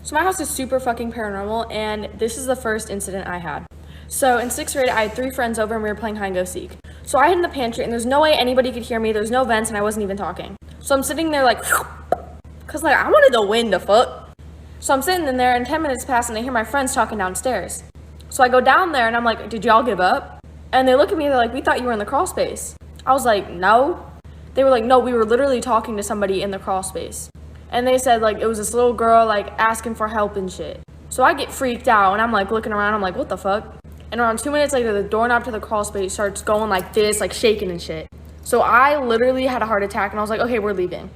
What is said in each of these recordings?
So my house is super fucking paranormal, and this is the first incident I had. So in 6th grade, I had 3 friends over and we were playing hide and go seek. So I hid in the pantry and there's no way anybody could hear me. There's no vents and I wasn't even talking. So I'm sitting there like, cause like I wanted the wind to fuck. So I'm sitting in there and 10 minutes pass and I hear my friends talking downstairs. So I go down there and I'm like, did y'all give up? And they look at me, they're like, we thought you were in the crawl space. I was like, no. They were like, no, we were literally talking to somebody in the crawl space. And they said like it was this little girl like asking for help and shit. So I get freaked out and I'm like looking around, I'm like, what the fuck? And around 2 minutes later, the doorknob to the crawl space starts going like this, like shaking and shit. So I literally had a heart attack and I was like, okay, we're leaving.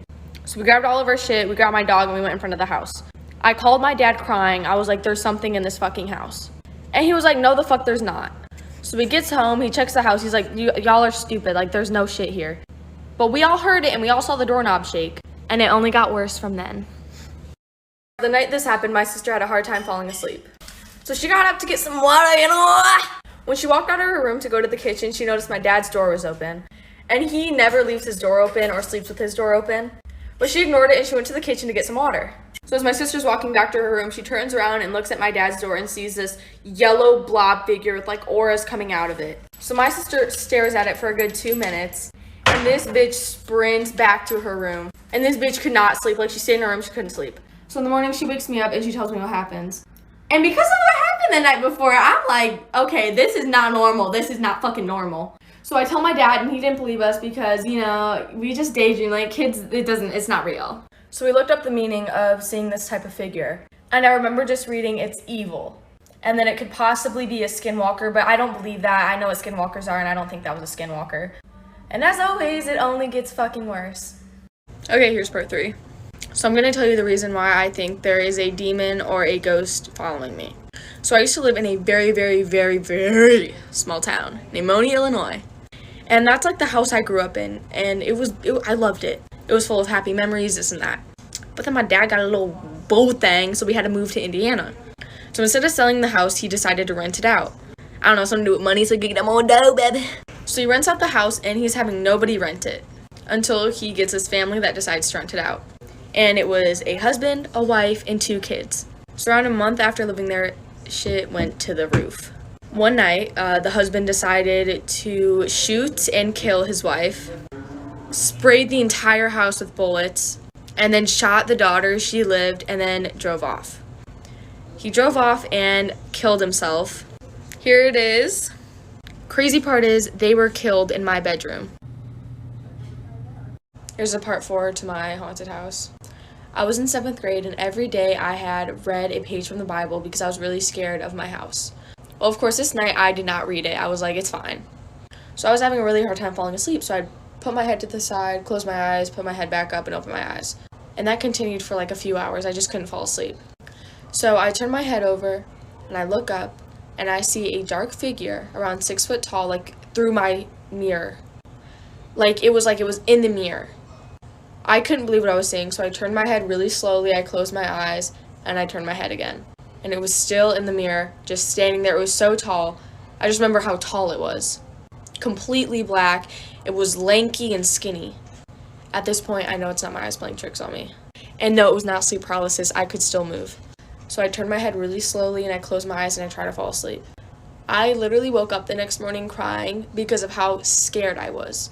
So we grabbed all of our shit, we grabbed my dog and we went in front of the house. I called my dad crying. I was like, there's something in this fucking house. And he was like, no, the fuck there's not. So he gets home, he checks the house, he's like, y'all are stupid, like there's no shit here. But we all heard it and we all saw the doorknob shake. And it only got worse from then. The night this happened, my sister had a hard time falling asleep. So she got up to get some water, you know. When she walked out of her room to go to the kitchen, she noticed my dad's door was open. And he never leaves his door open or sleeps with his door open. But she ignored it and she went to the kitchen to get some water. So as my sister's walking back to her room, she turns around and looks at my dad's door and sees this yellow blob figure with like auras coming out of it. So my sister stares at it for a good 2 minutes. And this bitch sprints back to her room. And this bitch could not sleep. Like she stayed in her room, she couldn't sleep. So in the morning, she wakes me up and she tells me what happens. And because of what happened the night before, I'm like, okay, this is not normal. This is not fucking normal. So I tell my dad and he didn't believe us because, you know, we just daydream. Like kids, it's not real. So we looked up the meaning of seeing this type of figure. And I remember just reading it's evil. And then it could possibly be a skinwalker, but I don't believe that. I know what skinwalkers are and I don't think that was a skinwalker. And as always, it only gets fucking worse. Okay, here's part 3. So I'm going to tell you the reason why I think there is a demon or a ghost following me. So I used to live in a very, very, very, very small town named Moni, Illinois. And that's like the house I grew up in. And I loved it. It was full of happy memories, this and that. But then my dad got a little bull thing, so we had to move to Indiana. So instead of selling the house, he decided to rent it out. I don't know, something to do with money, so he could get more dough, baby. So he rents out the house, and he's having nobody rent it until he gets his family that decides to rent it out. And it was a husband, a wife, and 2 kids. So around a month after living there, shit went to the roof. One night, the husband decided to shoot and kill his wife, sprayed the entire house with bullets, and then shot the daughter she lived, and then drove off. He drove off and killed himself. Here it is. Crazy part is, they were killed in my bedroom. Here's a part 4 to my haunted house. I was in 7th grade and every day I had read a page from the Bible because I was really scared of my house. Well, of course, this night I did not read it. I was like, it's fine. So I was having a really hard time falling asleep, so I'd put my head to the side, close my eyes, put my head back up, and open my eyes. And that continued for like a few hours. I just couldn't fall asleep. So I turn my head over and I look up and I see a dark figure around 6 foot tall, like through my mirror. Like it was in the mirror. I couldn't believe what I was seeing, so I turned my head really slowly, I closed my eyes, and I turned my head again. And it was still in the mirror, just standing there. It was so tall. I just remember how tall it was. Completely black. It was lanky and skinny. At this point, I know it's not my eyes playing tricks on me. And no, it was not sleep paralysis. I could still move. So I turned my head really slowly, and I closed my eyes, and I tried to fall asleep. I literally woke up the next morning crying because of how scared I was.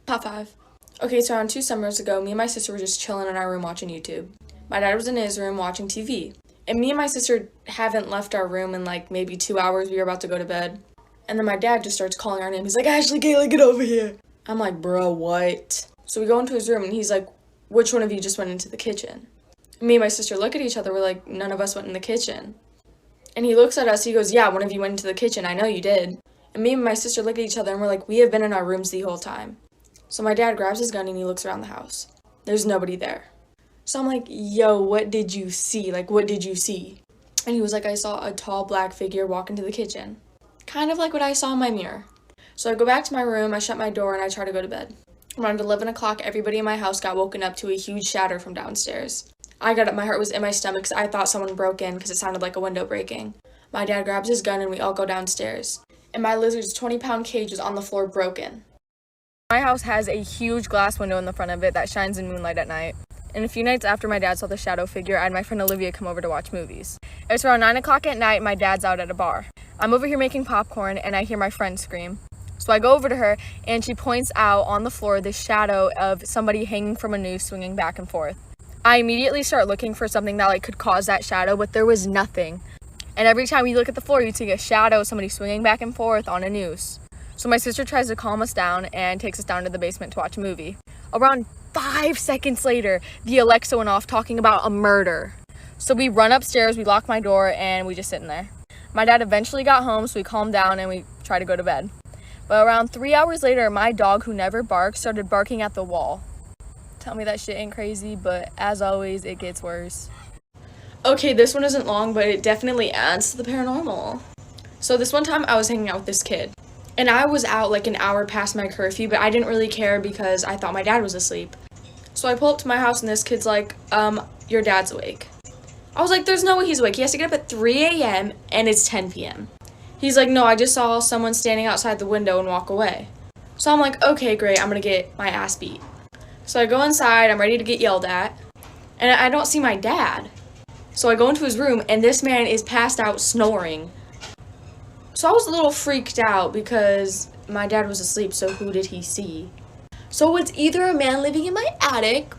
Top 5. Okay, so around 2 summers ago, me and my sister were just chilling in our room watching YouTube. My dad was in his room watching TV. And me and my sister haven't left our room in like maybe 2 hours. We were about to go to bed. And then my dad just starts calling our name. He's like, Ashley, Kayla, get over here. I'm like, bro, what? So we go into his room and he's like, which one of you just went into the kitchen? And me and my sister look at each other. We're like, none of us went in the kitchen. And he looks at us. He goes, yeah, one of you went into the kitchen. I know you did. And me and my sister look at each other and we're like, we have been in our rooms the whole time. So my dad grabs his gun and he looks around the house. There's nobody there. So I'm like, yo, what did you see? Like, what did you see? And he was like, I saw a tall black figure walk into the kitchen. Kind of like what I saw in my mirror. So I go back to my room, I shut my door, and I try to go to bed. Around 11 o'clock, everybody in my house got woken up to a huge shatter from downstairs. I got up, my heart was in my stomach because I thought someone broke in because it sounded like a window breaking. My dad grabs his gun and we all go downstairs. And my lizard's 20-pound cage was on the floor broken. My house has a huge glass window in the front of it that shines in moonlight at night. And a few nights after my dad saw the shadow figure, I had my friend Olivia come over to watch movies. It was around 9 o'clock at night, and my dad's out at a bar. I'm over here making popcorn, and I hear my friend scream. So I go over to her, and she points out on the floor the shadow of somebody hanging from a noose swinging back and forth. I immediately start looking for something that could cause that shadow, but there was nothing. And every time you look at the floor, you'd see a shadow, somebody swinging back and forth on a noose. So my sister tries to calm us down and takes us down to the basement to watch a movie. Around 5 seconds later, the Alexa went off talking about a murder. So we run upstairs, we lock my door, and we just sit in there. My dad eventually got home, so we calmed down and we tried to go to bed. But around 3 hours later, my dog, who never barks, started barking at the wall. Tell me that shit ain't crazy, but as always, it gets worse. Okay, this one isn't long, but it definitely adds to the paranormal. So this one time, I was hanging out with this kid. And I was out like an hour past my curfew, but I didn't really care because I thought my dad was asleep. So I pull up to my house and this kid's like, your dad's awake. I was like, there's no way he's awake. He has to get up at 3 a.m. and it's 10 p.m. He's like, no, I just saw someone standing outside the window and walk away. So I'm like, okay, great, I'm gonna get my ass beat. So I go inside, I'm ready to get yelled at, and I don't see my dad. So I go into his room and this man is passed out snoring. So I was a little freaked out because my dad was asleep, so who did he see? So it's either a man living in my attic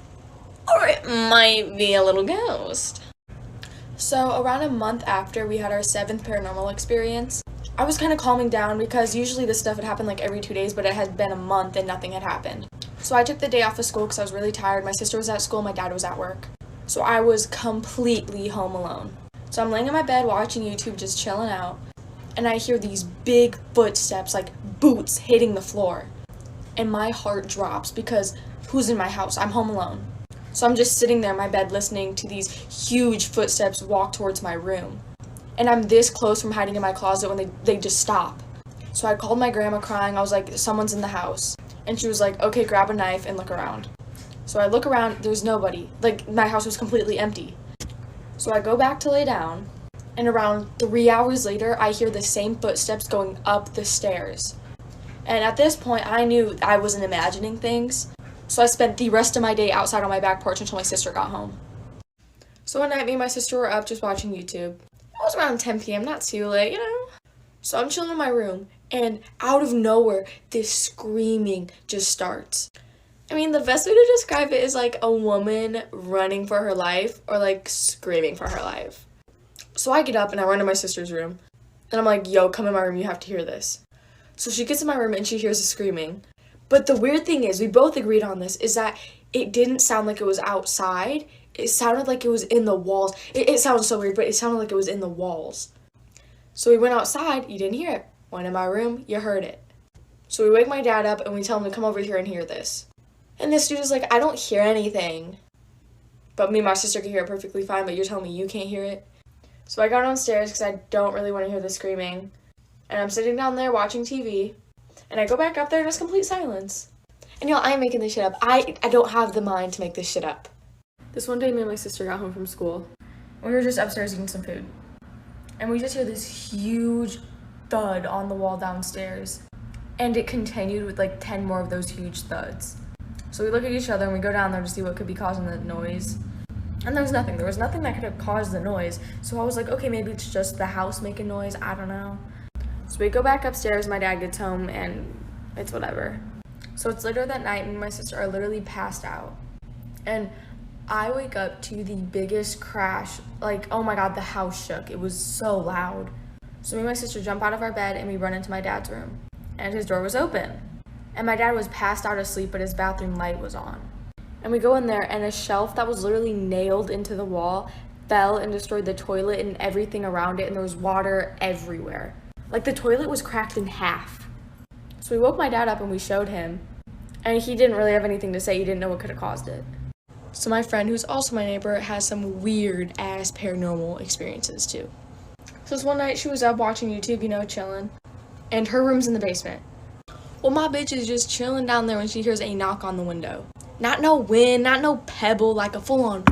or it might be a little ghost. So around a month after we had our 7th paranormal experience, I was kind of calming down because usually this stuff would happen like every 2 days, but it had been a month and nothing had happened. So I took the day off of school because I was really tired. My sister was at school, my dad was at work. So I was completely home alone. So I'm laying in my bed watching YouTube, just chilling out. And I hear these big footsteps, like boots hitting the floor. And my heart drops because who's in my house? I'm home alone. So I'm just sitting there in my bed listening to these huge footsteps walk towards my room. And I'm this close from hiding in my closet when they just stop. So I called my grandma crying. I was like, someone's in the house. And she was like, okay, grab a knife and look around. So I look around, there's nobody. Like, my house was completely empty. So I go back to lay down. And around 3 hours later, I hear the same footsteps going up the stairs. And at this point, I knew I wasn't imagining things. So I spent the rest of my day outside on my back porch until my sister got home. So one night, me and my sister were up just watching YouTube. It was around 10 p.m., not too late, you know? So I'm chilling in my room, and out of nowhere, this screaming just starts. I mean, the best way to describe it is like a woman running for her life or like screaming for her life. So I get up and I run to my sister's room. And I'm like, yo, come in my room, you have to hear this. So she gets in my room and she hears the screaming. But the weird thing is, we both agreed on this, is that it didn't sound like it was outside. It sounded like it was in the walls. It sounds so weird, but it sounded like it was in the walls. So we went outside, you didn't hear it. Went in my room, you heard it. So we wake my dad up and we tell him to come over here and hear this. And this dude is like, I don't hear anything. But me and my sister can hear it perfectly fine, but you're telling me you can't hear it? So I go downstairs because I don't really want to hear the screaming. And I'm sitting down there watching TV. And I go back up there and it's complete silence. And y'all, I ain't making this shit up. I don't have the mind to make this shit up. This one day, me and my sister got home from school. We were just upstairs eating some food. And we just hear this huge thud on the wall downstairs. And it continued with like 10 more of those huge thuds. So we look at each other and we go down there to see what could be causing the noise. And there was nothing. There was nothing that could have caused the noise. So I was like, okay, maybe it's just the house making noise. I don't know. So we go back upstairs. My dad gets home and it's whatever. So it's later that night and my sister are literally passed out. And I wake up to the biggest crash. Like, oh my God, the house shook. It was so loud. So me and my sister jump out of our bed and we run into my dad's room. And his door was open. And my dad was passed out asleep, but his bathroom light was on. And we go in there, and a shelf that was literally nailed into the wall fell and destroyed the toilet and everything around it, and there was water everywhere. Like, the toilet was cracked in half. So we woke my dad up and we showed him, and he didn't really have anything to say. He didn't know what could have caused it. So my friend, who's also my neighbor, has some weird-ass paranormal experiences, too. So this one night, she was up watching YouTube, you know, chilling, and her room's in the basement. Well, my bitch is just chilling down there when she hears a knock on the window. Not no wind, not no pebble, like a full-on.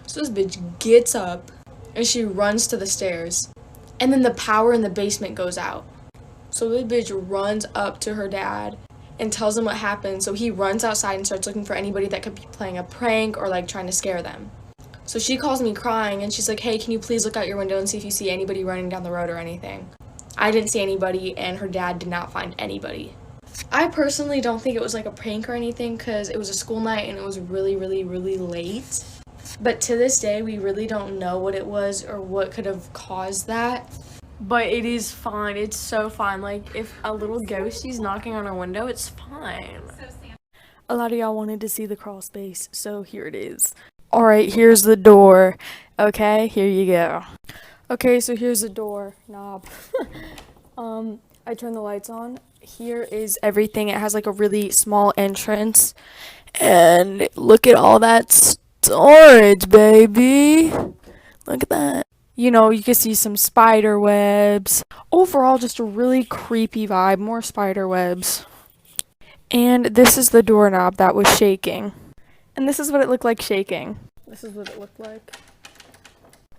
So this bitch gets up and she runs to the stairs. And then the power in the basement goes out. So the bitch runs up to her dad and tells him what happened. So he runs outside and starts looking for anybody that could be playing a prank or like trying to scare them. So she calls me crying and she's like, hey, can you please look out your window and see if you see anybody running down the road or anything? I didn't see anybody, and her dad did not find anybody. I personally don't think it was like a prank or anything because it was a school night and it was really, really, really late. But to this day, we really don't know what it was or what could have caused that. But it is fine. It's so fine. Like, if a little ghostie's knocking on our window, it's fine. A lot of y'all wanted to see the crawl space, so here it is. Alright, here's the door. Okay, here you go. Okay, so here's the door knob. I turn the lights on. Here is everything. It has like a really small entrance. And look at all that storage, baby. Look at that. You know, you can see some spider webs. Overall, just a really creepy vibe. More spider webs. And this is the doorknob that was shaking. And this is what it looked like shaking. This is what it looked like.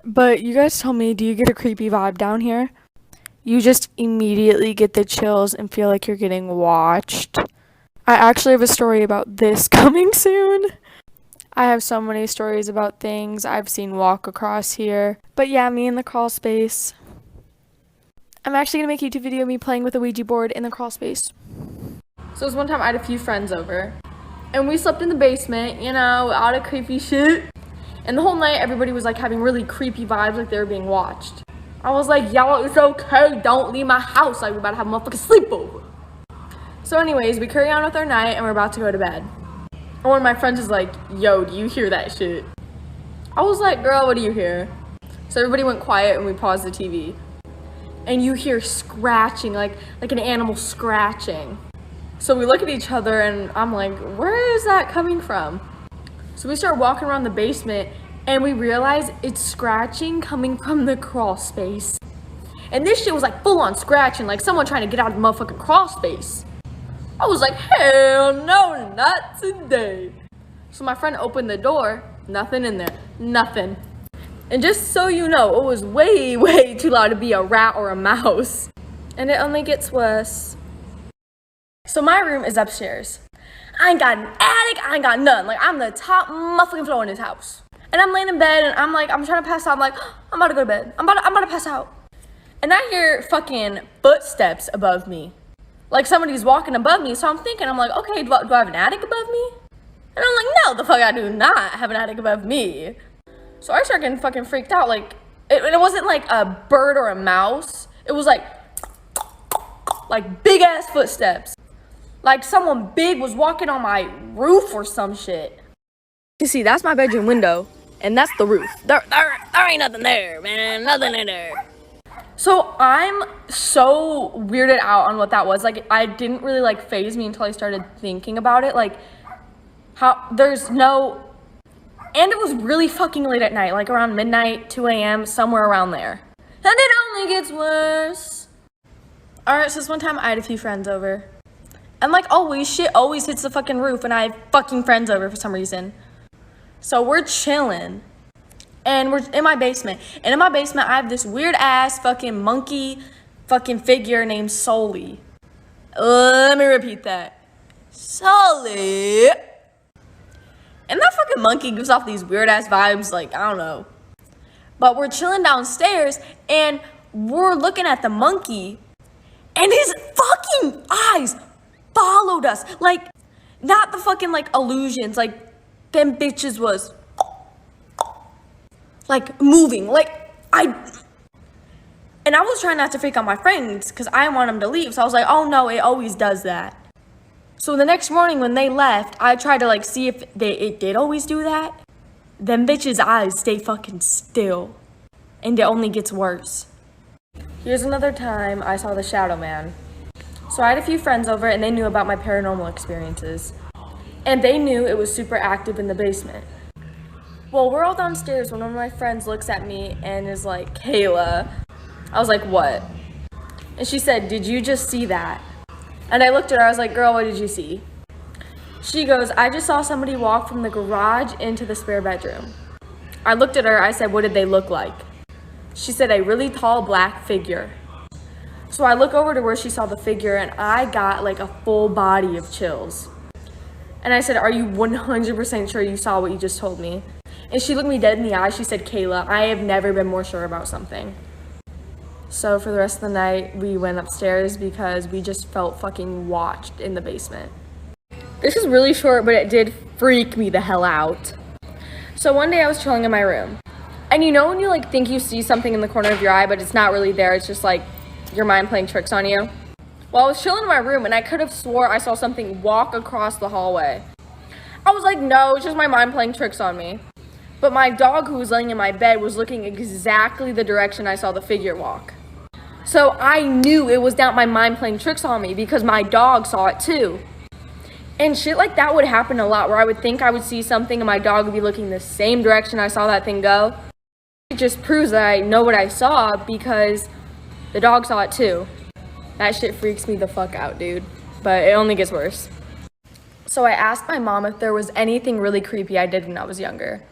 But you guys tell me, do you get a creepy vibe down here? You just immediately get the chills and feel like you're getting watched. I actually have a story about this coming soon. I have so many stories about things I've seen walk across here. But yeah, me in the crawl space. I'm actually going to make a YouTube video of me playing with a Ouija board in the crawl space. So it was one time I had a few friends over. And we slept in the basement, you know, all the creepy shit. And the whole night, everybody was like having really creepy vibes, like they were being watched. I was like, y'all, it's okay, don't leave my house, like we're about to have a motherfucking sleepover. So anyways, we carry on with our night and we're about to go to bed. And one of my friends is like, yo, do you hear that shit? I was like, girl, what do you hear? So everybody went quiet and we paused the TV. And you hear scratching, like an animal scratching. So we look at each other and I'm like, where is that coming from? So we start walking around the basement and we realize it's scratching coming from the crawl space. And this shit was like full on scratching, like someone trying to get out of the motherfucking crawl space. I was like, hell no, not today. So my friend opened the door, nothing in there, nothing. And just so you know, it was way, way too loud to be a rat or a mouse. And it only gets worse. So my room is upstairs. I ain't got an attic, I ain't got none. Like, I'm the top motherfucking floor in this house. And I'm laying in bed and I'm like, I'm trying to pass out. I'm like, I'm about to go to bed. I'm about to pass out. And I hear fucking footsteps above me. Like somebody's walking above me. So I'm thinking, I'm like, okay, do I have an attic above me? And I'm like, no, the fuck I do not have an attic above me. So I start getting fucking freaked out. Like, it wasn't like a bird or a mouse. It was like big ass footsteps. Like someone big was walking on my roof or some shit. You see, that's my bedroom window, and that's the roof. There ain't nothing there, man. Nothing in there. So I'm so weirded out on what that was. Like, I didn't really like faze me until I started thinking about it. Like, how there's no, and it was really fucking late at night, like around midnight, 2 a.m., somewhere around there. And it only gets worse. All right, so this one time I had a few friends over. And like always, shit always hits the fucking roof and I have fucking friends over for some reason. So we're chilling. And we're in my basement. And in my basement, I have this weird ass fucking monkey fucking figure named Sully. Let me repeat that. Sully. And that fucking monkey gives off these weird ass vibes, like, I don't know. But we're chilling downstairs and we're looking at the monkey. And his fucking eyes followed us. Like, not the fucking, like, illusions. Like, them bitches was, like, moving. Like, and I was trying not to freak out my friends because I want them to leave. So I was like, oh, no, it always does that. So the next morning when they left, I tried to, like, see if it did always do that. Them bitches' eyes stay fucking still. And it only gets worse. Here's another time I saw the Shadow Man. So I had a few friends over and they knew about my paranormal experiences. And they knew it was super active in the basement. Well, we're all downstairs when one of my friends looks at me and is like, Kayla. I was like, what? And she said, did you just see that? And I looked at her, I was like, girl, what did you see? She goes, I just saw somebody walk from the garage into the spare bedroom. I looked at her, I said, what did they look like? She said, a really tall black figure. So I look over to where she saw the figure, and I got like a full body of chills. And I said, "Are you 100% sure you saw what you just told me?" And she looked me dead in the eye. She said, "Kayla, I have never been more sure about something." So for the rest of the night, we went upstairs because we just felt fucking watched in the basement. This is really short, but it did freak me the hell out. So one day I was chilling in my room. And you know when you like think you see something in the corner of your eye, but it's not really there, it's just like your mind playing tricks on you? Well, I was chilling in my room and I could have swore I saw something walk across the hallway. I was like, no, it's just my mind playing tricks on me. But my dog, who was laying in my bed, was looking exactly the direction I saw the figure walk. So I knew it was not my mind playing tricks on me because my dog saw it too. And shit like that would happen a lot, where I would think I would see something and my dog would be looking the same direction I saw that thing go. It just proves that I know what I saw because the dog saw it too. That shit freaks me the fuck out, dude. But it only gets worse. So I asked my mom if there was anything really creepy I did when I was younger.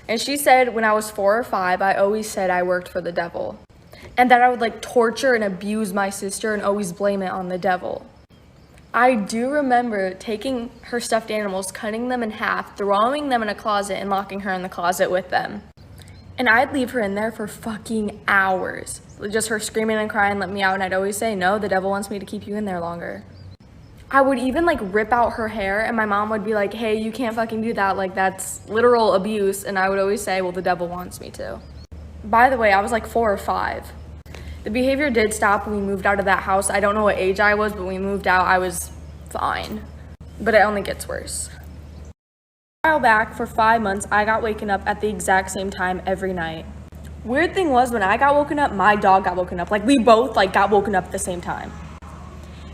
And she said when I was 4 or 5, I always said I worked for the devil. And that I would like torture and abuse my sister and always blame it on the devil. I do remember taking her stuffed animals, cutting them in half, throwing them in a closet, and locking her in the closet with them. And I'd leave her in there for fucking hours. Just her screaming and crying, let me out, and I'd always say, no, the devil wants me to keep you in there longer. I would even like rip out her hair, and my mom would be like, hey, you can't fucking do that, like that's literal abuse. And I would always say, well, the devil wants me to. By the way, I was like 4 or 5. The behavior did stop when we moved out of that house. I don't know what age I was, but when we moved out, I was fine. But it only gets worse. A while back, for 5 months, I got waken up at the exact same time every night. Weird thing was, when I got woken up, my dog got woken up. Like, we both like got woken up at the same time.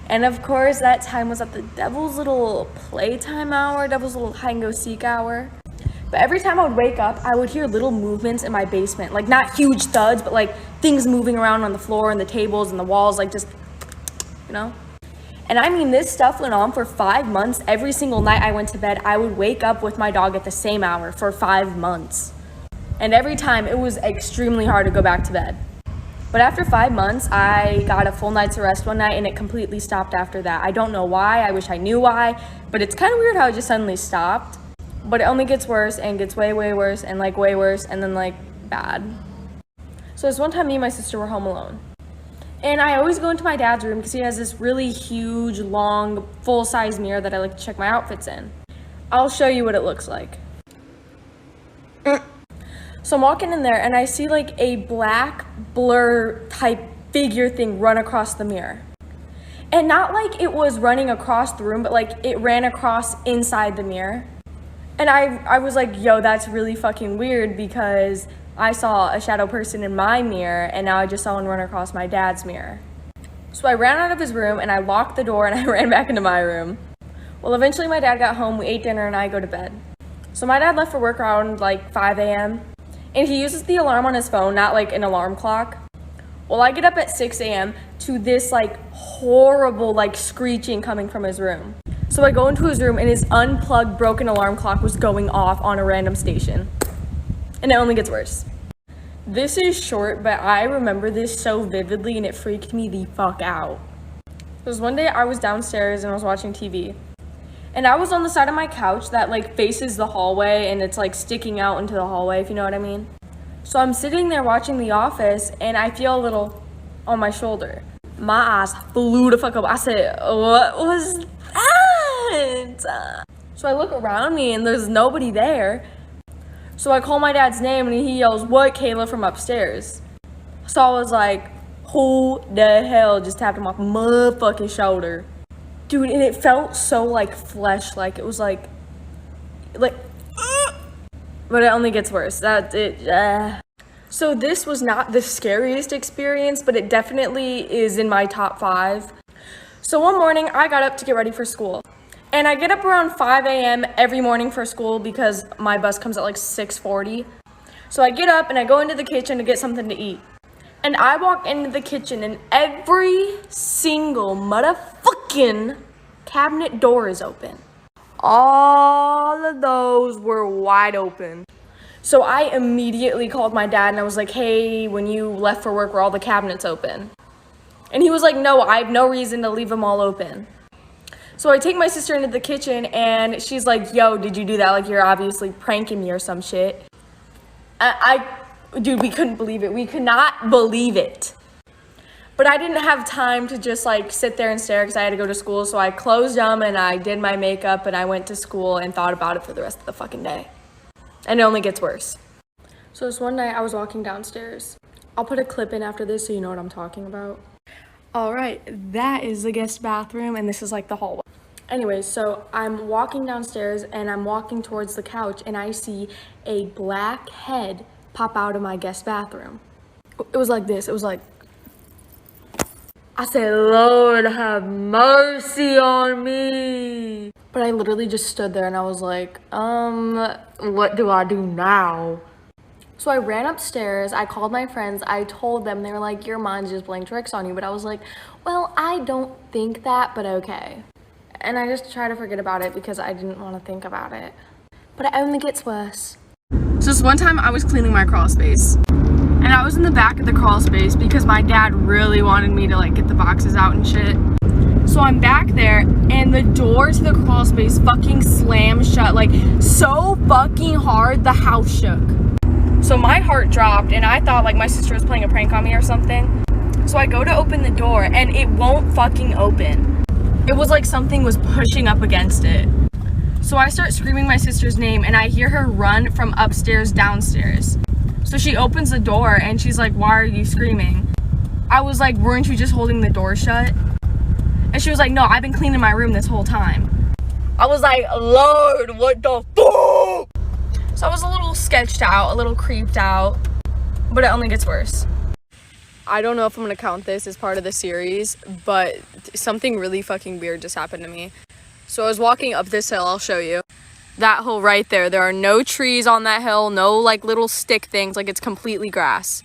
And of course, that time was at the devil's little playtime hour, devil's little hide and go seek hour. But every time I would wake up, I would hear little movements in my basement. Like, not huge thuds, but like things moving around on the floor and the tables and the walls, like just, you know? And I mean, this stuff went on for 5 months. Every single night I went to bed, I would wake up with my dog at the same hour for 5 months. And every time it was extremely hard to go back to bed. But after 5 months, I got a full night's rest one night and it completely stopped after that. I don't know why, I wish I knew why, but it's kind of weird how it just suddenly stopped. But it only gets worse and gets way, way worse and like way worse and then like bad. So this one time me and my sister were home alone. And I always go into my dad's room because he has this really huge, long, full-size mirror that I like to check my outfits in. I'll show you what it looks like. So I'm walking in there and I see like a black blur type figure thing run across the mirror. And not like it was running across the room, but like it ran across inside the mirror. And I was like, yo, that's really fucking weird because I saw a shadow person in my mirror and now I just saw one run across my dad's mirror. So I ran out of his room and I locked the door and I ran back into my room. Well, eventually my dad got home, we ate dinner and I go to bed. So my dad left for work around like 5 a.m. and he uses the alarm on his phone, not like an alarm clock. Well, I get up at 6 a.m. to this like horrible like screeching coming from his room. So I go into his room and his unplugged broken alarm clock was going off on a random station. And it only gets worse. This is short, but I remember this so vividly and it freaked me the fuck out. Because one day I was downstairs and I was watching TV. And I was on the side of my couch that like faces the hallway and it's like sticking out into the hallway, if you know what I mean. So I'm sitting there watching The Office and I feel a little on my shoulder. My eyes flew the fuck up. I said, what was that? So I look around me and there's nobody there. So I call my dad's name and he yells, what, Kayla, from upstairs. So I was like, who the hell just tapped him off my motherfucking shoulder? Dude, and it felt so like flesh, like it was like, but it only gets worse. That's it. So this was not the scariest experience, but it definitely is in my top 5. So one morning I got up to get ready for school. And I get up around 5 a.m. every morning for school because my bus comes at like 6:40. So I get up and I go into the kitchen to get something to eat. And I walk into the kitchen and every single motherfucking cabinet door is open. All of those were wide open. So I immediately called my dad and I was like, hey, when you left for work, were all the cabinets open? And he was like, no, I have no reason to leave them all open. So I take my sister into the kitchen and she's like, yo, did you do that? Like, you're obviously pranking me or some shit. Dude, we couldn't believe it. We could not believe it. But I didn't have time to just like sit there and stare because I had to go to school. So I closed them and I did my makeup and I went to school and thought about it for the rest of the fucking day. And it only gets worse. So this one night I was walking downstairs. I'll put a clip in after this so you know what I'm talking about. All right, that is the guest bathroom and this is like the hallway. Anyways, so I'm walking downstairs and I'm walking towards the couch and I see a black head pop out of my guest bathroom. It was like this. It was like, I said, Lord, have mercy on me. But I literally just stood there and I was like, what do I do now? So I ran upstairs, I called my friends, I told them, they were like, your mind's just playing tricks on you. But I was like, well, I don't think that, but okay. And I just try to forget about it because I didn't want to think about it. But it only gets worse. So this one time I was cleaning my crawl space. And I was in the back of the crawl space because my dad really wanted me to like get the boxes out and shit. So I'm back there and the door to the crawl space fucking slammed shut, like so fucking hard the house shook. So my heart dropped and I thought like my sister was playing a prank on me or something. So I go to open the door and it won't fucking open. It was like something was pushing up against it. So I start screaming my sister's name and I hear her run from upstairs downstairs. So she opens the door and she's like, why are you screaming? I was like, weren't you just holding the door shut? And she was like, no, I've been cleaning my room this whole time. I was like, Lord, what the fuck? So I was a little sketched out, a little creeped out, but it only gets worse. I don't know if I'm gonna count this as part of the series, but something really fucking weird just happened to me. So I was walking up this hill, I'll show you. That hill right there, there are no trees on that hill, no like little stick things, like it's completely grass.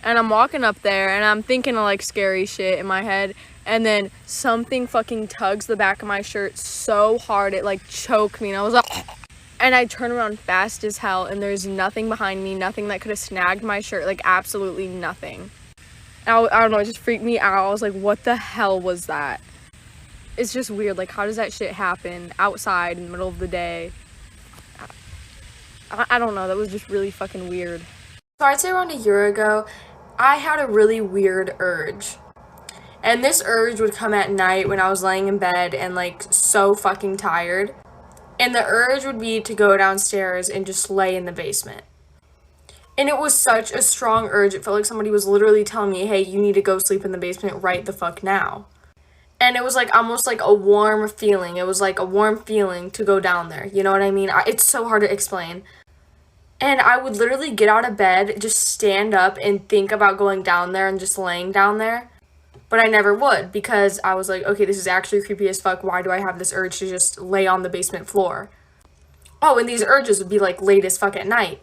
And I'm walking up there and I'm thinking of like scary shit in my head, and then something fucking tugs the back of my shirt so hard it like choked me, and I was like, and I turn around fast as hell and there's nothing behind me, nothing that could have snagged my shirt, like absolutely nothing. I don't know, it just freaked me out. I was like, what the hell was that? It's just weird, like how does that shit happen outside in the middle of the day? I don't know, that was just really fucking weird. So I'd say around a year ago, I had a really weird urge. And this urge would come at night when I was laying in bed and like so fucking tired. And the urge would be to go downstairs and just lay in the basement. And it was such a strong urge, it felt like somebody was literally telling me, hey, you need to go sleep in the basement right the fuck now. And it was like almost like a warm feeling. It was like a warm feeling to go down there. You know what I mean? It's so hard to explain. And I would literally get out of bed, just stand up and think about going down there and just laying down there. But I never would because I was like, okay, this is actually creepy as fuck. Why do I have this urge to just lay on the basement floor? Oh, and these urges would be like late as fuck at night.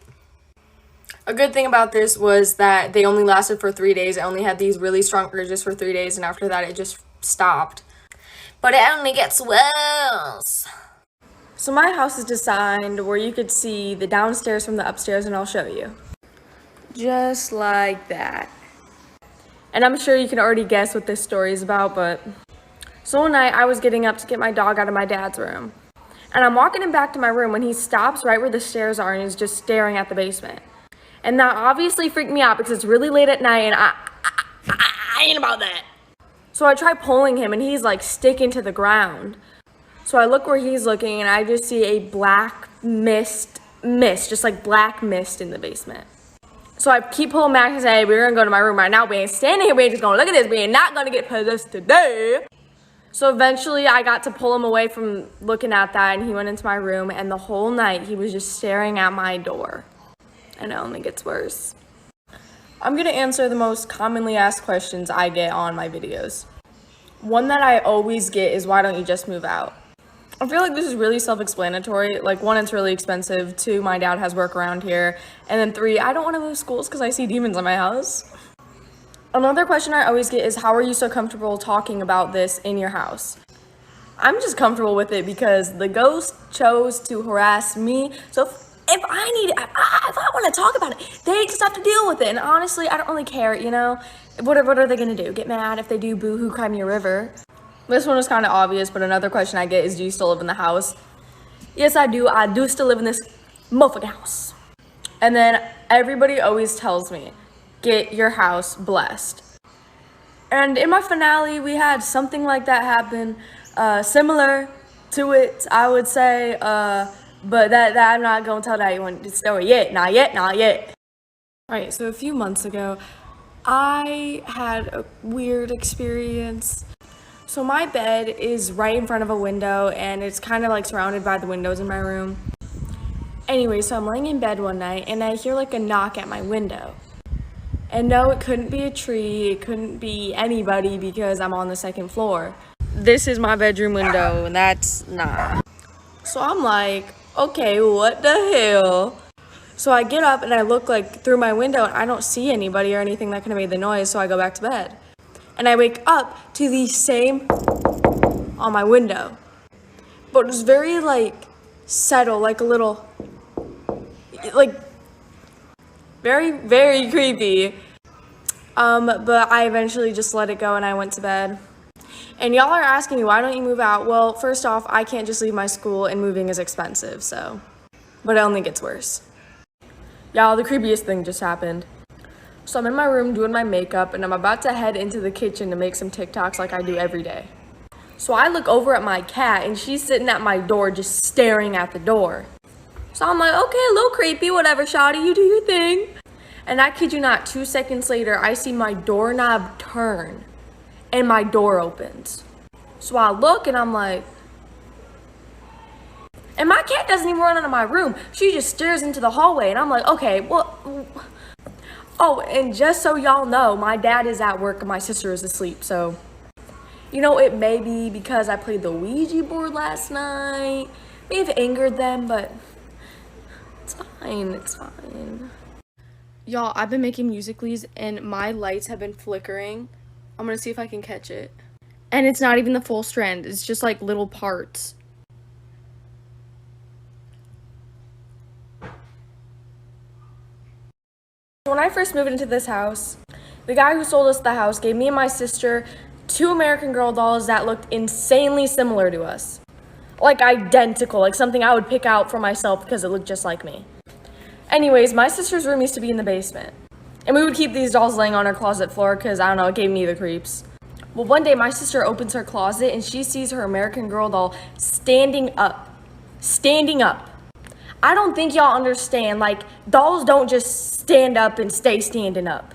A good thing about this was that they only lasted for 3 days. I only had these really strong urges for 3 days, and after that it just stopped. But it only gets worse. So my house is designed where you could see the downstairs from the upstairs, and I'll show you. Just like that. And I'm sure you can already guess what this story is about, but... So one night I was getting up to get my dog out of my dad's room. And I'm walking him back to my room when he stops right where the stairs are and is just staring at the basement. And that obviously freaked me out because it's really late at night and I ain't about that. So I try pulling him and he's like sticking to the ground. So I look where he's looking and I just see a black mist, just like black mist in the basement. So I keep pulling back and say, hey, we're gonna go to my room right now. We ain't standing here, we ain't just gonna look at this. We ain't not gonna get possessed today. So eventually I got to pull him away from looking at that and he went into my room and the whole night he was just staring at my door. And it only gets worse. I'm going to answer the most commonly asked questions I get on my videos. One that I always get is, why don't you just move out? I feel like this is really self-explanatory. Like, 1, it's really expensive. 2, my dad has work around here. And then 3, I don't want to move schools because I see demons in my house. Another question I always get is, how are you so comfortable talking about this in your house? I'm just comfortable with it because the ghost chose to harass me. So if I want to talk about it, they just have to deal with it. And honestly, I don't really care, you know? What are they going to do? Get mad if they do boo-hoo cry me a river? This one was kind of obvious, but another question I get is, do you still live in the house? Yes, I do. I do still live in this motherfucking house. And then everybody always tells me, get your house blessed. And in my finale, we had something like that happen, similar to it, I would say, but that I'm not going to tell that one story yet. Not yet. All right, so a few months ago, I had a weird experience. So my bed is right in front of a window, and it's kind of like surrounded by the windows in my room. Anyway, so I'm laying in bed one night, and I hear like a knock at my window. And no, it couldn't be a tree, it couldn't be anybody because I'm on the second floor. This is my bedroom window, and that's nah. So I'm like, okay, what the hell? So I get up and I look like through my window, and I don't see anybody or anything that could have made the noise, so I go back to bed. And I wake up to the same on my window. But it was very like subtle, like a little, like very, very creepy. But I eventually just let it go and I went to bed. And y'all are asking me, why don't you move out? Well, first off, I can't just leave my school, and moving is expensive, so. But it only gets worse. Y'all, the creepiest thing just happened. So I'm in my room doing my makeup, and I'm about to head into the kitchen to make some TikToks like I do every day. So I look over at my cat, and she's sitting at my door just staring at the door. So I'm like, okay, a little creepy, whatever, shawty, you do your thing. And I kid you not, 2 seconds later, I see my doorknob turn, and my door opens. So I look, and I'm like, and my cat doesn't even run out of my room. She just stares into the hallway, and I'm like, okay, well. Oh, and just so y'all know, my dad is at work and my sister is asleep, so, you know, it may be because I played the Ouija board last night, may have angered them, but it's fine. Y'all, I've been making Musical.lys and my lights have been flickering. I'm gonna see if I can catch it. And it's not even the full strand, it's just like little parts. When I first moved into this house, the guy who sold us the house gave me and my sister 2 American Girl dolls that looked insanely similar to us. Like identical, like something I would pick out for myself because it looked just like me. Anyways, my sister's room used to be in the basement. And we would keep these dolls laying on her closet floor because, I don't know, it gave me the creeps. Well, one day my sister opens her closet and she sees her American Girl doll standing up. Standing up. I don't think y'all understand, like, dolls don't just stand up and stay standing up.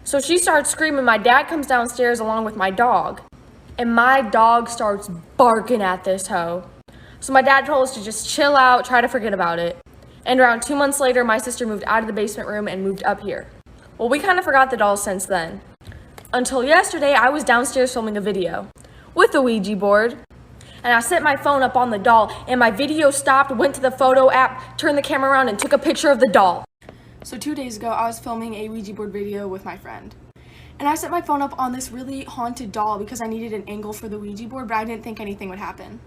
So she starts screaming. My dad comes downstairs along with my dog, and my dog starts barking at this hoe. So my dad told us to just chill out, try to forget about it. And around 2 months later, my sister moved out of the basement room and moved up here. Well, we kind of forgot the dolls since then. Until yesterday, I was downstairs filming a video with the Ouija board. And I set my phone up on the doll, and my video stopped, went to the photo app, turned the camera around, and took a picture of the doll. So 2 days ago, I was filming a Ouija board video with my friend. And I set my phone up on this really haunted doll because I needed an angle for the Ouija board, but I didn't think anything would happen.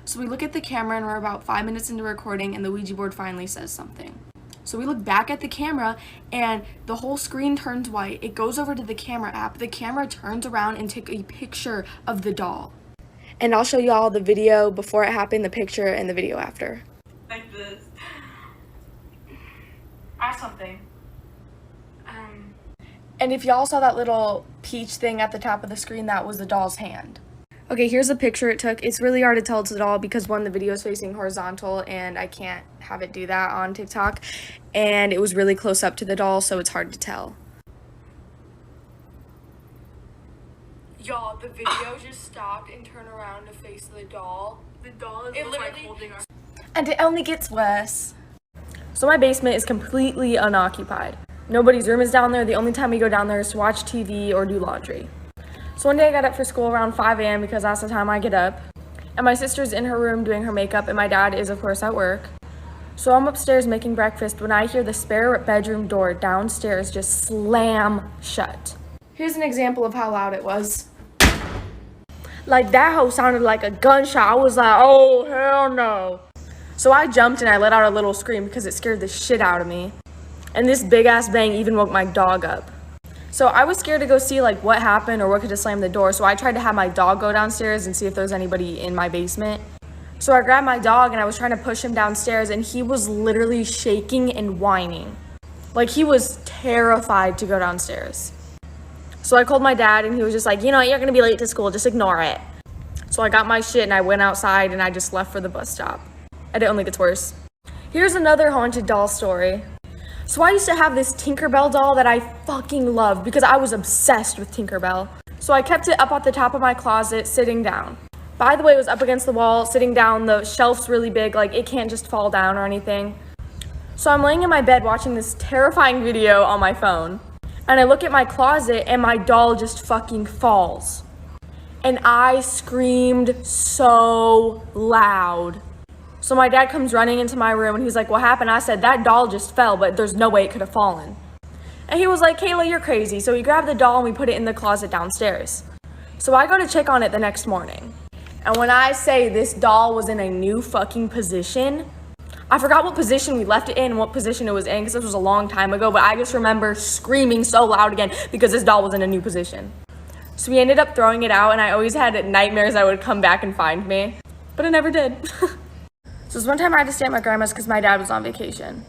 So we look at the camera, and we're about 5 minutes into recording, and the Ouija board finally says something. So we look back at the camera, and the whole screen turns white. It goes over to the camera app. The camera turns around and takes a picture of the doll. And I'll show you all the video before it happened, the picture, and the video after. Like this. Ask something. And if y'all saw that little peach thing at the top of the screen, that was the doll's hand. Okay, here's the picture it took. It's really hard to tell it's a doll because one, the video is facing horizontal, and I can't have it do that on TikTok. And it was really close up to the doll, so it's hard to tell. Y'all, the video just stopped and turned around to face the doll. The doll is like holding our... And it only gets worse. So my basement is completely unoccupied. Nobody's room is down there. The only time we go down there is to watch TV or do laundry. So one day I got up for school around 5 a.m. because that's the time I get up. And my sister's in her room doing her makeup, and my dad is, of course, at work. So I'm upstairs making breakfast when I hear the spare bedroom door downstairs just slam shut. Here's an example of how loud it was. Like, that hoe sounded like a gunshot. I was like, oh, hell no. So I jumped and I let out a little scream because it scared the shit out of me. And this big ass bang even woke my dog up. So I was scared to go see like what happened or what could have slammed the door. So I tried to have my dog go downstairs and see if there was anybody in my basement. So I grabbed my dog and I was trying to push him downstairs, and he was literally shaking and whining. Like, he was terrified to go downstairs. So I called my dad and he was just like, you know, you're gonna be late to school, just ignore it. So I got my shit and I went outside and I just left for the bus stop. And it only gets worse. Here's another haunted doll story. So I used to have this Tinkerbell doll that I fucking loved because I was obsessed with Tinkerbell. So I kept it up at the top of my closet, sitting down. By the way, it was up against the wall, sitting down, the shelf's really big, like it can't just fall down or anything. So I'm laying in my bed watching this terrifying video on my phone. And I look at my closet and my doll just fucking falls. And I screamed so loud. So my dad comes running into my room and he's like, what happened? I said, that doll just fell, but there's no way it could have fallen. And he was like, Kayla, you're crazy. So he grabbed the doll and we put it in the closet downstairs. So I go to check on it the next morning. And when I say this doll was in a new fucking position, I forgot what position we left it in and what position it was in because this was a long time ago, but I just remember screaming so loud again because this doll was in a new position. So we ended up throwing it out, and I always had nightmares that would come back and find me, but it never did. So this one time I had to stay at my grandma's because my dad was on vacation.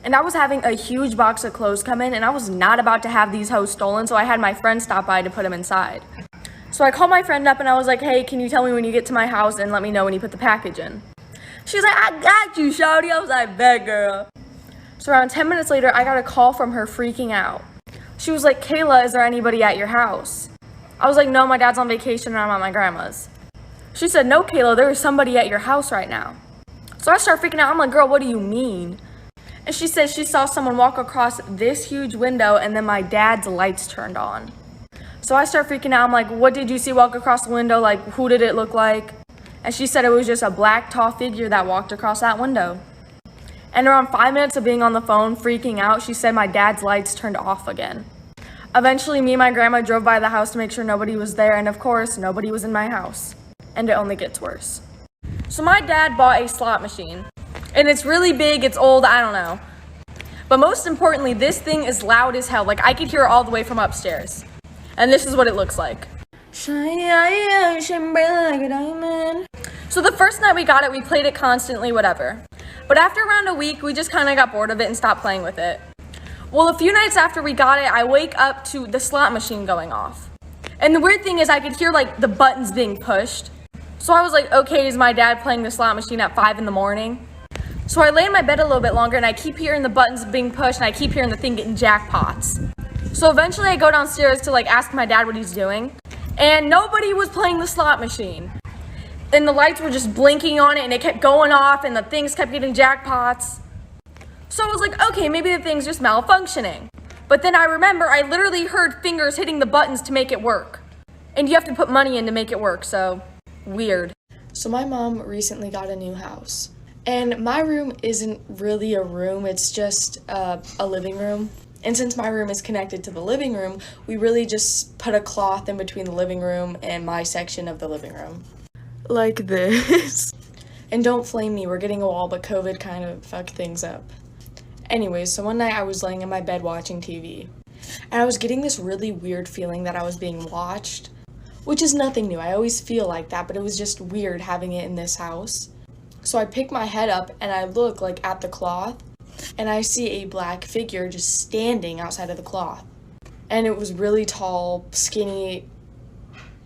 And I was having a huge box of clothes come in, and I was not about to have these hoes stolen, so I had my friend stop by to put them inside. So I called my friend up and I was like, hey, can you tell me when you get to my house and let me know when you put the package in? She's like, I got you, shawty. I was like, bet, girl. So around 10 minutes later, I got a call from her freaking out. She was like, Kayla, is there anybody at your house? I was like, no, my dad's on vacation and I'm at my grandma's. She said, no, Kayla, there is somebody at your house right now. So I start freaking out. I'm like, girl, what do you mean? And she said she saw someone walk across this huge window and then my dad's lights turned on. So I start freaking out. I'm like, what did you see walk across the window? Like, who did it look like? And she said it was just a black, tall figure that walked across that window. And around 5 minutes of being on the phone, freaking out, she said my dad's lights turned off again. Eventually, me and my grandma drove by the house to make sure nobody was there, and of course, nobody was in my house. And it only gets worse. So my dad bought a slot machine. And it's really big, it's old, I don't know. But most importantly, this thing is loud as hell. Like, I could hear it all the way from upstairs. And this is what it looks like. Shine bright like a diamond. So the first night we got it, we played it constantly, whatever. But after around a week, we just kind of got bored of it and stopped playing with it. Well, a few nights after we got it, I wake up to the slot machine going off. And the weird thing is I could hear like the buttons being pushed. So I was like, okay, is my dad playing the slot machine at 5 in the morning? So I lay in my bed a little bit longer and I keep hearing the buttons being pushed and I keep hearing the thing getting jackpots. So eventually I go downstairs to like ask my dad what he's doing. And nobody was playing the slot machine. And the lights were just blinking on it and it kept going off and the things kept getting jackpots. So I was like, okay, maybe the thing's just malfunctioning. But then I remember I literally heard fingers hitting the buttons to make it work. And you have to put money in to make it work, so weird. So my mom recently got a new house. And my room isn't really a room, it's just a living room. And since my room is connected to the living room, we really just put a cloth in between the living room and my section of the living room. Like this. And don't flame me, we're getting a wall, but COVID kind of fucked things up. Anyways, so one night I was laying in my bed watching TV. And I was getting this really weird feeling that I was being watched. Which is nothing new, I always feel like that, but it was just weird having it in this house. So I pick my head up and I look like at the cloth. And I see a black figure just standing outside of the cloth. And it was really tall, skinny.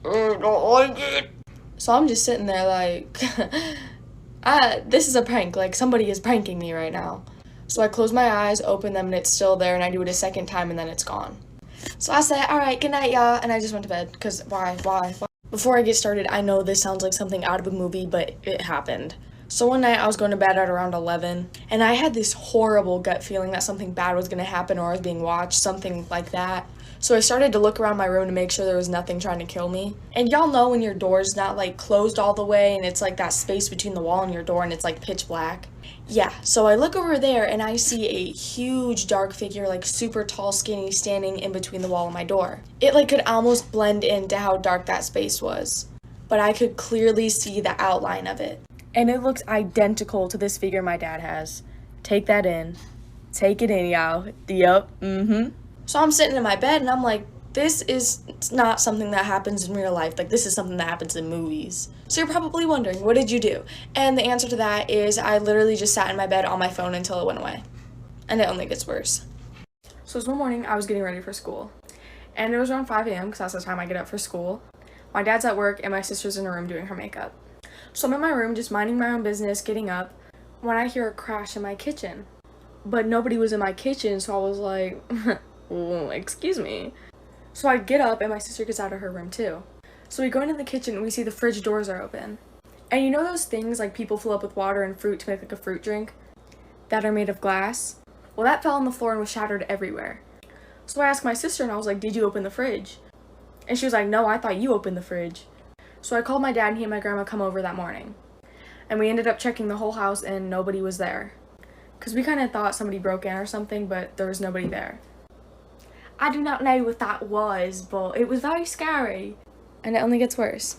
I don't like it. So I'm just sitting there like, this is a prank. Like, somebody is pranking me right now. So I close my eyes, open them, and it's still there. And I do it a second time, and then it's gone. So I said, all right, good night, y'all. And I just went to bed. Because why? Before I get started, I know this sounds like something out of a movie, but it happened. So one night I was going to bed at around 11, and I had this horrible gut feeling that something bad was going to happen or I was being watched, something like that. So I started to look around my room to make sure there was nothing trying to kill me. And y'all know when your door's not like closed all the way and it's like that space between the wall and your door and it's like pitch black. Yeah, so I look over there and I see a huge dark figure, like super tall, skinny, standing in between the wall and my door. It like could almost blend into how dark that space was, but I could clearly see the outline of it. And it looks identical to this figure my dad has. Take that in. Take it in, y'all. Yup. So I'm sitting in my bed and I'm like, this is not something that happens in real life. Like, this is something that happens in movies. So you're probably wondering, what did you do? And the answer to that is I literally just sat in my bed on my phone until it went away. And it only gets worse. So this one morning, I was getting ready for school. And it was around 5 a.m. because that's the time I get up for school. My dad's at work and my sister's in her room doing her makeup. So I'm in my room just minding my own business, getting up, when I hear a crash in my kitchen. But nobody was in my kitchen, so I was like, oh, excuse me. So I get up and my sister gets out of her room too. So we go into the kitchen and we see the fridge doors are open. And you know those things like people fill up with water and fruit to make like a fruit drink that are made of glass? Well, that fell on the floor and was shattered everywhere. So I asked my sister and I was like, did you open the fridge? And she was like, no, I thought you opened the fridge. So I called my dad and he and my grandma come over that morning. And we ended up checking the whole house and nobody was there. Because we kind of thought somebody broke in or something, but there was nobody there. I do not know what that was, but it was very scary. And it only gets worse.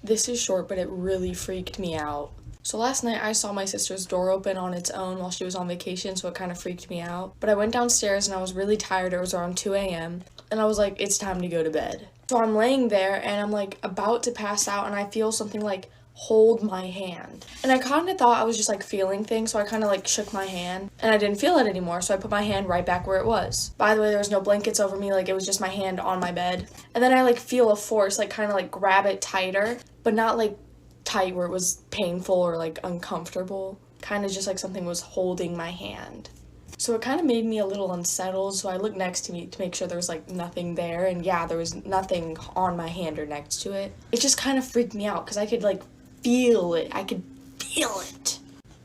This is short, but it really freaked me out. So last night I saw my sister's door open on its own while she was on vacation, so it kind of freaked me out. But I went downstairs and I was really tired. It was around 2 a.m. and I was like, it's time to go to bed. So I'm laying there and I'm like about to pass out and I feel something like hold my hand. And I kind of thought I was just like feeling things, so I kind of like shook my hand and I didn't feel it anymore, so I put my hand right back where it was. By the way, there was no blankets over me, like it was just my hand on my bed. And then I like feel a force like kind of like grab it tighter, but not like tight where it was painful or like uncomfortable, kind of just like something was holding my hand. So it kind of made me a little unsettled, so I looked next to me to make sure there was like nothing there, and yeah, there was nothing on my hand or next to it. It just kind of freaked me out because I could like feel it. I could feel it.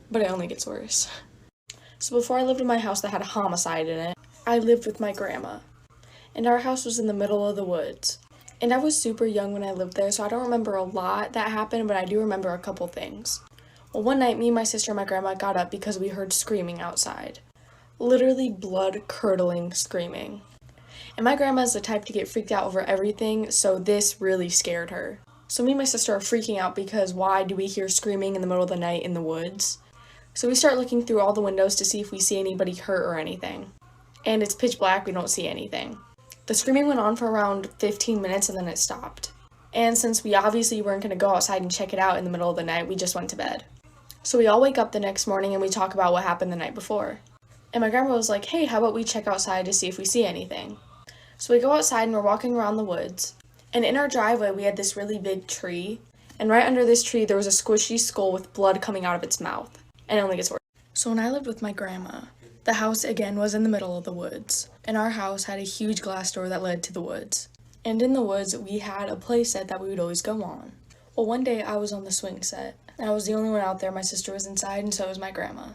But it only gets worse. So before I lived in my house that had a homicide in it, I lived with my grandma. And our house was in the middle of the woods. And I was super young when I lived there, so I don't remember a lot that happened, but I do remember a couple things. Well, one night, me, my sister, and my grandma got up because we heard screaming outside. Literally blood-curdling screaming. And my grandma is the type to get freaked out over everything, so this really scared her. So me and my sister are freaking out because why do we hear screaming in the middle of the night in the woods? So we start looking through all the windows to see if we see anybody hurt or anything. And it's pitch black, we don't see anything. The screaming went on for around 15 minutes and then it stopped. And since we obviously weren't going to go outside and check it out in the middle of the night, we just went to bed. So we all wake up the next morning and we talk about what happened the night before. And my grandma was like, hey, how about we check outside to see if we see anything? So we go outside and we're walking around the woods. And in our driveway, we had this really big tree. And right under this tree, there was a squishy skull with blood coming out of its mouth. And it only gets worse. So when I lived with my grandma, the house again was in the middle of the woods. And our house had a huge glass door that led to the woods. And in the woods, we had a play set that we would always go on. Well, one day I was on the swing set. And I was the only one out there. My sister was inside and so was my grandma.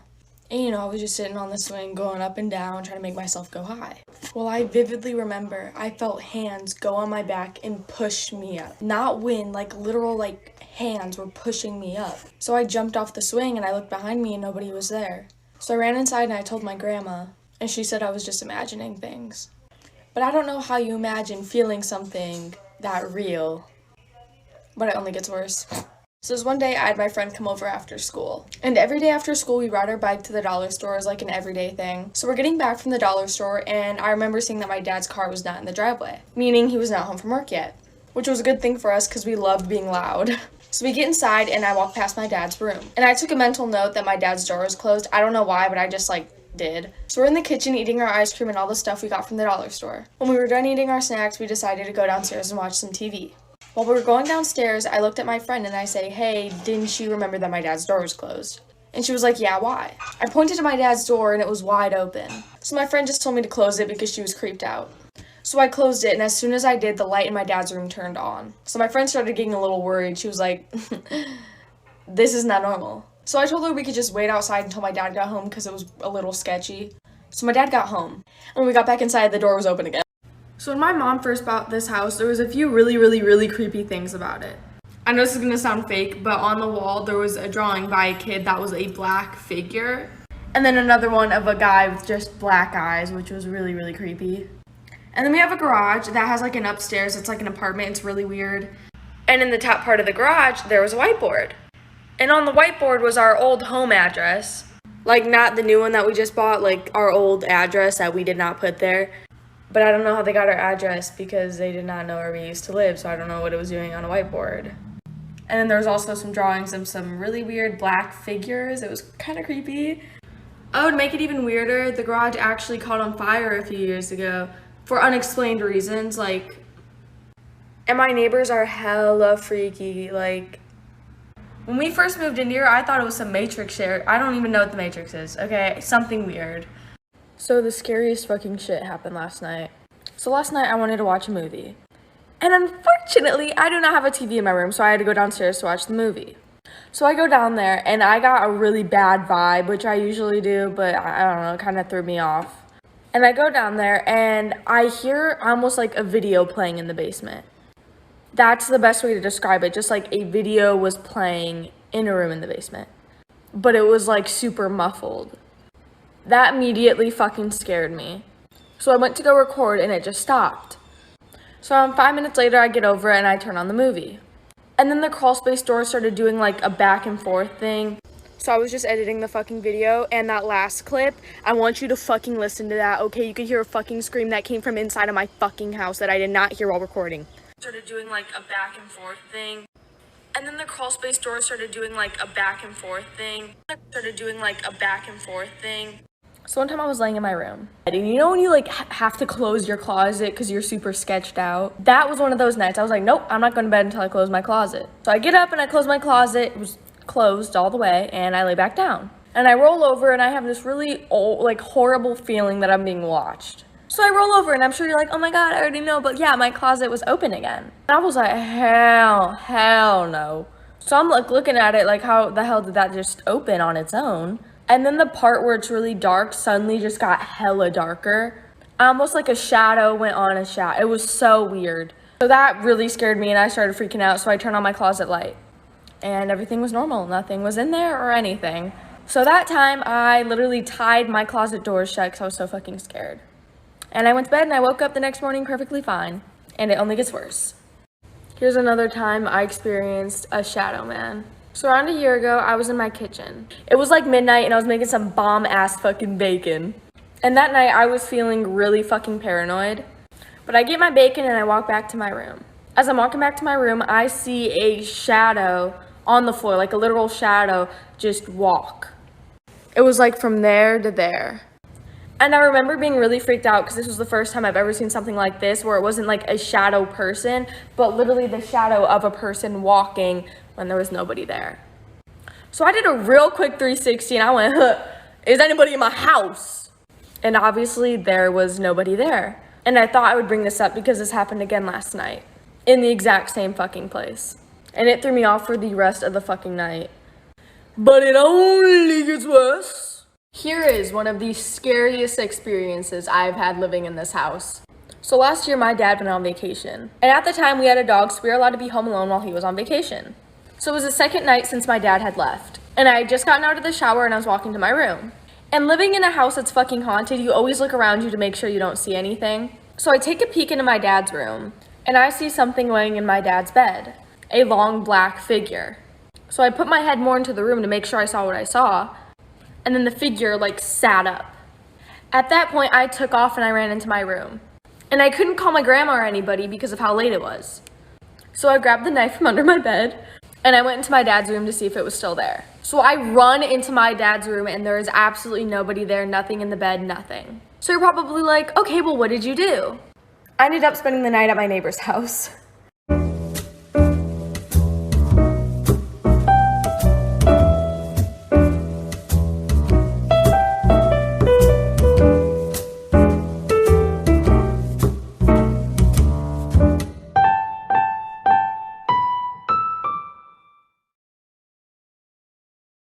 And, you know, I was just sitting on the swing, going up and down, trying to make myself go high. Well, I vividly remember I felt hands go on my back and push me up. Not wind, like literal, like, hands were pushing me up. So I jumped off the swing and I looked behind me and nobody was there. So I ran inside and I told my grandma, and she said I was just imagining things. But I don't know how you imagine feeling something that real. But it only gets worse. So this one day, I had my friend come over after school. And every day after school, we ride our bike to the dollar store as like an everyday thing. So we're getting back from the dollar store, and I remember seeing that my dad's car was not in the driveway, meaning he was not home from work yet, which was a good thing for us because we loved being loud. So we get inside, and I walk past my dad's room. And I took a mental note that my dad's door was closed. I don't know why, but I just did. So we're in the kitchen eating our ice cream and all the stuff we got from the dollar store. When we were done eating our snacks, we decided to go downstairs and watch some TV. While we were going downstairs, I looked at my friend and I say, hey, didn't you remember that my dad's door was closed? And she was like, yeah, why? I pointed to my dad's door and it was wide open. So my friend just told me to close it because she was creeped out. So I closed it, and as soon as I did, the light in my dad's room turned on. So my friend started getting a little worried. She was like, this is not normal. So I told her we could just wait outside until my dad got home because it was a little sketchy. So my dad got home, and when we got back inside, the door was open again. So when my mom first bought this house, there was a few really creepy things about it. I know this is going to sound fake, but on the wall there was a drawing by a kid that was a black figure. And then another one of a guy with just black eyes, which was really creepy. And then we have a garage that has like an upstairs, it's like an apartment, it's really weird. And in the top part of the garage, there was a whiteboard. And on the whiteboard was our old home address. Like, not the new one that we just bought, like our old address that we did not put there. But I don't know how they got our address because they did not know where we used to live, so I don't know what it was doing on a whiteboard. And then there was also some drawings of some really weird black figures. It was kind of creepy. Oh, to make it even weirder, the garage actually caught on fire a few years ago for unexplained reasons, like, and my neighbors are hella freaky. Like, when we first moved in here, I thought it was some Matrix shit. I don't even know what the Matrix is, okay? Something weird. So the scariest fucking shit happened last night. So last night I wanted to watch a movie. And unfortunately, I do not have a TV in my room, so I had to go downstairs to watch the movie. So I go down there, and I got a really bad vibe, which I usually do, but I don't know, it kind of threw me off. And I go down there, and I hear almost like a video playing in the basement. That's the best way to describe it, just like a video was playing in a room in the basement. But it was like super muffled. That immediately fucking scared me. So I went to go record, and it just stopped. So around 5 minutes later, I get over and I turn on the movie. And then the crawl space door started doing like a back and forth thing. So I was just editing the fucking video, and that last clip, I want you to fucking listen to that, okay? You could hear a fucking scream that came from inside of my fucking house that I did not hear while recording. Started doing like a back and forth thing. And then the crawl space door started doing like a back and forth thing. So one time I was laying in my room, and you know when you like have to close your closet because you're super sketched out? That was one of those nights. I was like, nope, I'm not going to bed until I close my closet. So I get up and I close my closet. It was closed all the way, and I lay back down. And I roll over, and I have this really old, like horrible feeling that I'm being watched. So I roll over, and I'm sure you're like, oh my God, I already know. But yeah, my closet was open again. And I was like, hell no. So I'm like looking at it like, how the hell did that just open on its own? And then the part where it's really dark suddenly just got hella darker. Almost like a shadow went on a shadow. It was so weird. So that really scared me, and I started freaking out. So I turned on my closet light, and everything was normal. Nothing was in there or anything. So that time I literally tied my closet doors shut because I was so fucking scared. And I went to bed, and I woke up the next morning perfectly fine. And it only gets worse. Here's another time I experienced a shadow man. So around a year ago, I was in my kitchen. It was like midnight, and I was making some bomb-ass fucking bacon. And that night, I was feeling really fucking paranoid. But I get my bacon, and I walk back to my room. As I'm walking back to my room, I see a shadow on the floor, like a literal shadow, just walk. It was like from there to there. And I remember being really freaked out because this was the first time I've ever seen something like this, where it wasn't like a shadow person, but literally the shadow of a person walking when there was nobody there. So I did a real quick 360, and I went, is anybody in my house? And obviously there was nobody there. And I thought I would bring this up because this happened again last night in the exact same fucking place. And it threw me off for the rest of the fucking night. But it only gets worse. Here is one of the scariest experiences I've had living in this house. So last year, my dad went on vacation. And at the time, we had a dog, so we were allowed to be home alone while he was on vacation. So it was the second night since my dad had left. And I had just gotten out of the shower, and I was walking to my room. And living in a house that's fucking haunted, you always look around you to make sure you don't see anything. So I take a peek into my dad's room, and I see something laying in my dad's bed. A long black figure. So I put my head more into the room to make sure I saw what I saw. And then the figure like sat up. At that point, I took off and I ran into my room. And I couldn't call my grandma or anybody because of how late it was. So I grabbed the knife from under my bed, and I went into my dad's room to see if it was still there. So I run into my dad's room, and there is absolutely nobody there, nothing in the bed, nothing. So you're probably like, okay, well, what did you do? I ended up spending the night at my neighbor's house.